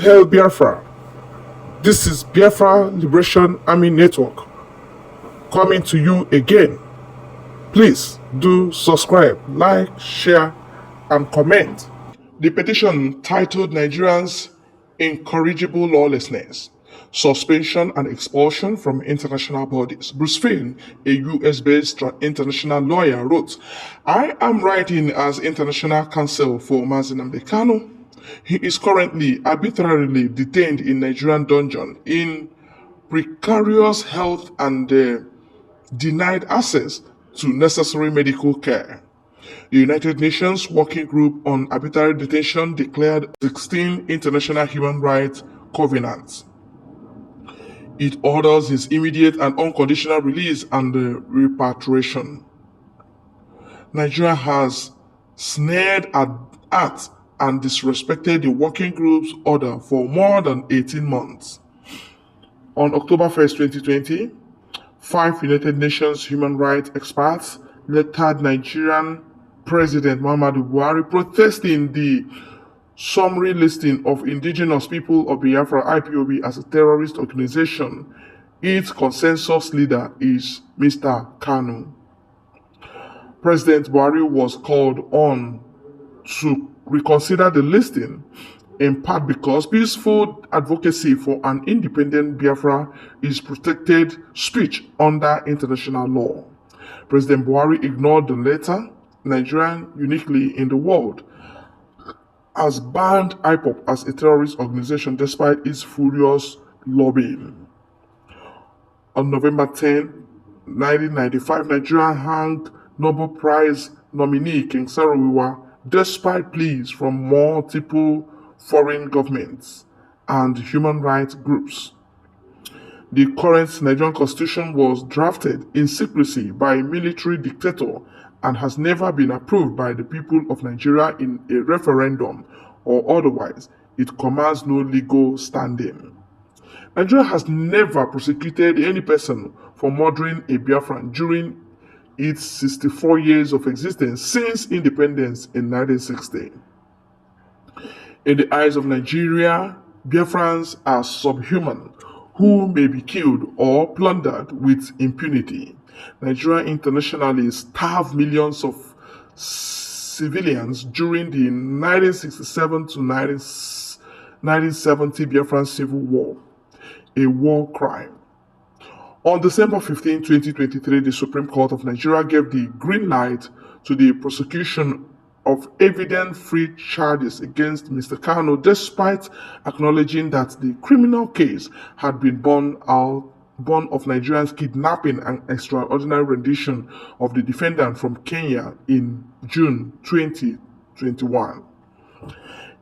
Hail Biafra! This is Biafra Liberation Army Network coming to you again. Please do subscribe, like, share, and comment. The petition titled Nigerians' Incorrigible Lawlessness, Suspension and Expulsion from International Bodies. Bruce Finn, a US-based international lawyer, wrote, I am writing as international counsel for Nnamdi Kanu. He is currently arbitrarily detained in Nigerian dungeon in precarious health and denied access to necessary medical care. The United Nations Working Group on Arbitrary Detention declared 16 international human rights covenants. It orders his immediate and unconditional release and repatriation. Nigeria has sneered at and disrespected the working group's order for more than 18 months. On October 1st, 2020, 5 United Nations human rights experts lettered Nigerian President Muhammadu Buhari protesting the summary listing of indigenous people of Biafra IPOB as a terrorist organization. Its consensus leader is Mr. Kanu. President Buhari was called on to reconsider the listing, in part because peaceful advocacy for an independent Biafra is protected speech under international law. President Buhari ignored the letter. Nigeria, uniquely in the world, has banned IPOB as a terrorist organization despite its furious lobbying. On November 10, 1995, Nigeria hanged Nobel Prize nominee King Saro-Wiwa despite pleas from multiple foreign governments and human rights groups. The current Nigerian constitution was drafted in secrecy by a military dictator and has never been approved by the people of Nigeria in a referendum or otherwise. It commands no legal standing. Nigeria has never prosecuted any person for murdering a Biafran during its 64 years of existence since independence in 1960. In the eyes of Nigeria, Biafrans are subhuman who may be killed or plundered with impunity. Nigeria internationally starved millions of civilians during the 1967 to 1970 Biafran Civil War, a war crime. On December 15, 2023, the Supreme Court of Nigeria gave the green light to the prosecution of evidence-free charges against Mr. Kanu, despite acknowledging that the criminal case had been born of Nigerians kidnapping and extraordinary rendition of the defendant from Kenya in June 2021.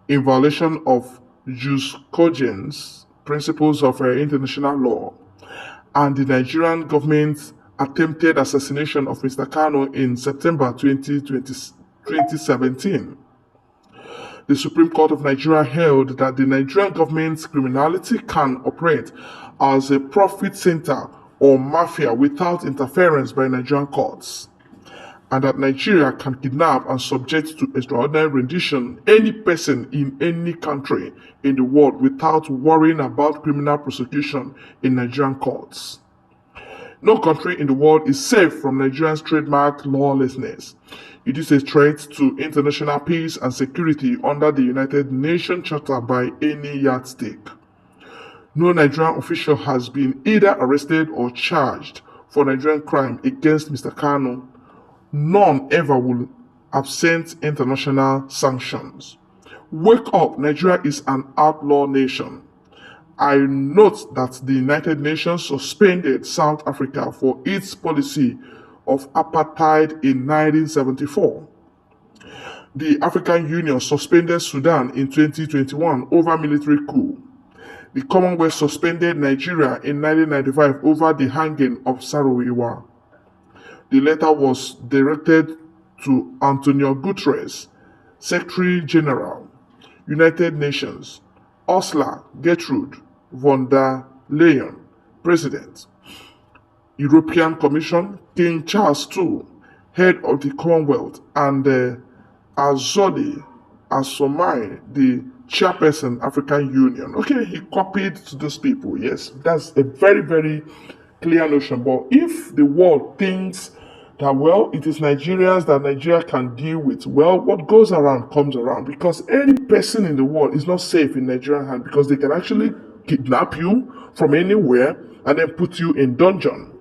In violation of jus cogens, principles of international law, and the Nigerian government's attempted assassination of Mr. Kanu in September 2017. The Supreme Court of Nigeria held that the Nigerian government's criminality can operate as a profit center or mafia without interference by Nigerian courts, and that Nigeria can kidnap and subject to extraordinary rendition any person in any country in the world without worrying about criminal prosecution in Nigerian courts. No country in the world is safe from Nigeria's trademark lawlessness. It is a threat to international peace and security under the United Nations Charter by any yardstick. No Nigerian official has been either arrested or charged for Nigerian crime against Mr. Kanu. None ever will absent international sanctions. Wake up, Nigeria is an outlaw nation. I note that the United Nations suspended South Africa for its policy of apartheid in 1974. The African Union suspended Sudan in 2021 over military coup. The Commonwealth suspended Nigeria in 1995 over the hanging of Saro-Wiwa. The letter was directed to Antonio Guterres, Secretary General, United Nations, Ursula Gertrude von der Leyen, President, European Commission, King Charles II, Head of the Commonwealth, and Azali Assoumani, the chairperson, African Union. Okay, he copied to those people. Yes, that's a very, very clear notion. But if the world thinks that, well, it is Nigerians that Nigeria can deal with, well, what goes around comes around, because any person in the world is not safe in Nigerian hands, because they can actually kidnap you from anywhere and then put you in dungeon.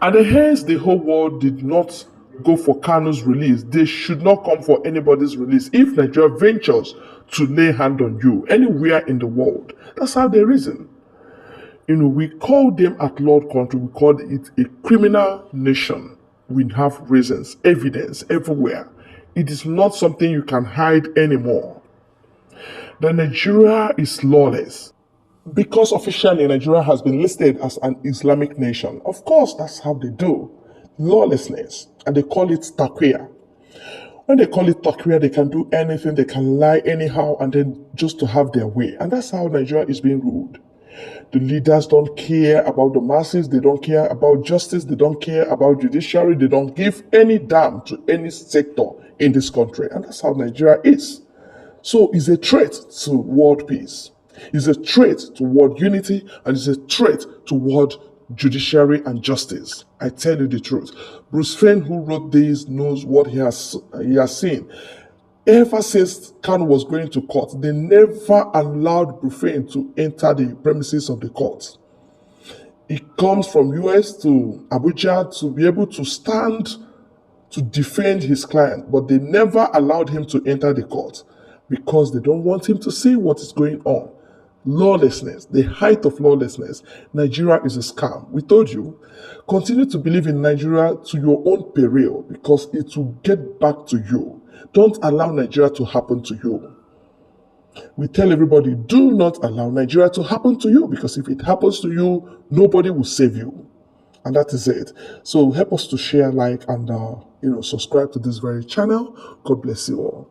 And hence the whole world did not go for Kanu's release. They should not come for anybody's release if Nigeria ventures to lay hand on you anywhere in the world. That's how they reason. We call them at Lord country, we call it a criminal nation. We have reasons, evidence everywhere. It is not something you can hide anymore. The Nigeria is lawless. Because officially Nigeria has been listed as an Islamic nation. Of course, that's how they do. Lawlessness. And they call it taqwa. When they call it taqwa, they can do anything, they can lie anyhow, and then just to have their way. And that's how Nigeria is being ruled. The leaders don't care about the masses, they don't care about justice, they don't care about judiciary, they don't give any damn to any sector in this country. And that's how Nigeria is. So it's a threat to world peace. It's a threat to world unity, and it's a threat to world judiciary and justice. I tell you the truth. Bruce Fein, who wrote this, knows what he has seen. Ever since Kanu was going to court, they never allowed Bruce Fein to enter the premises of the court. He comes from US to Abuja to be able to stand to defend his client, but they never allowed him to enter the court because they don't want him to see what is going on. Lawlessness, the height of lawlessness. Nigeria is a scam. We told you, continue to believe in Nigeria to your own peril, because it will get back to you. Don't allow Nigeria to happen to you. We tell everybody, do not allow Nigeria to happen to you, because if it happens to you, nobody will save you. And that is it. So help us to share, like, and subscribe to this very channel. God bless you all.